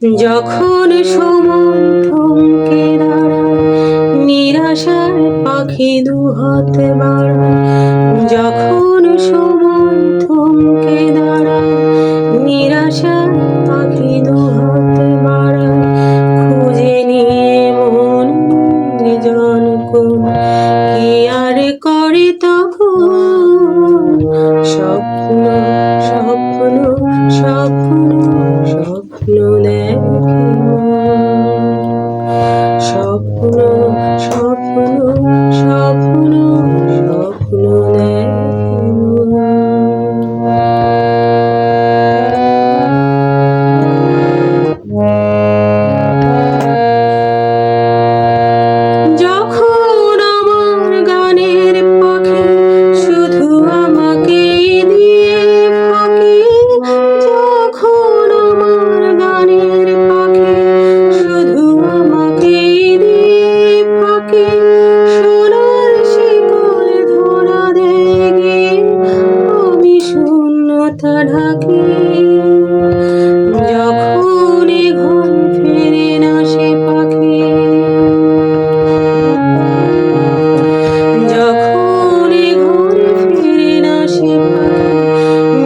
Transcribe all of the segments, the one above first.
যখন সময় থমকে দাঁড়ায়, নিরাশার পাখি দুহাত বাড়ায়। যখন সময় থমকে দাঁড়ায়, নিরাশার পাখি দুহাত বাড়ায়। খুঁজে নিয়ে মন নির্জন কোণ, কি আর করে তখন? স্বপ্ন স্বপ্ন স্বপ্ন স্বপ্ন দেখে স্বপ্ন স্বপ্ন স্বপ্ন স্বপ্ন যখন আমার গানের পাখি শুধু আমাকে দিয়ে ফাঁকি, যখন আমার গানের পাখি শুধু আমাকে দিয়ে ফাঁকি, সোনার শিকল ধরা দেয় গিয়ে আমি শূন্যতা ঢাকি। যখন এ ঘর ফেরে না সে পাখি, যখন এ ঘর ফেরে না সে পাখি,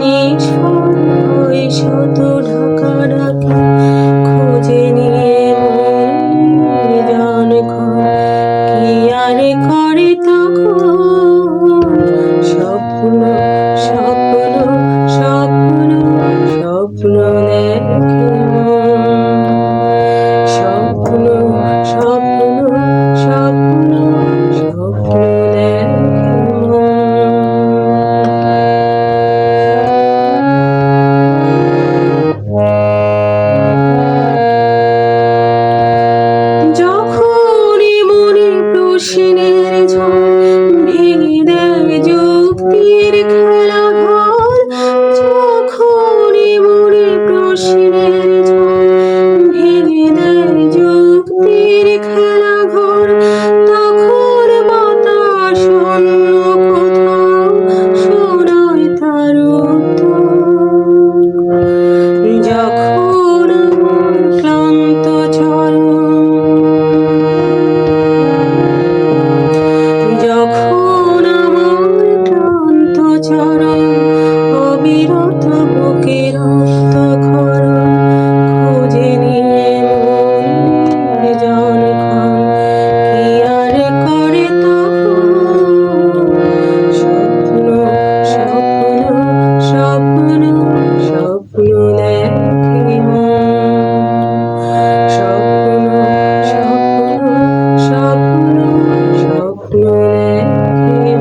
নিষ্ফল হয়ে শত ঢাকাঢাকি। খোঁজে নিয়ে মন নির্জন ক্ষণ, কি আর করে তখন? স্বপ্ন স্বপ্ন স্বপ্ন স্বপ্ন দেখে স্বপ্ন স্বপ্ন স্বপ্ন স্বপ্ন যখন মনে প্রশ্নের ঝড় ভেঙে দেয় যুক্তির খেলা ঘর, যখন মনে প্রশ্নের ঝড় ভেঙে দেয় যুক্তির খেলা ঘর, তখন বাতাস অন্য কোথাও শোনায় তার উত্তর। যখন আমার ক্লান্ত চরণ, যখন আমার ক্লান্ত চরণ অবিরত বুকে রক্তক্ষরণ, খুঁজে নিয়ে মন নির্জন ক্ষণ, কি আর করে তখন? স্বপ্ন স্বপ্ন স্বপ্ন স্বপ্ন দেখে স্বপ্ন স্বপ্ন স্বপ্ন স্বপ্ন দেখে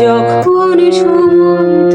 যখন সময়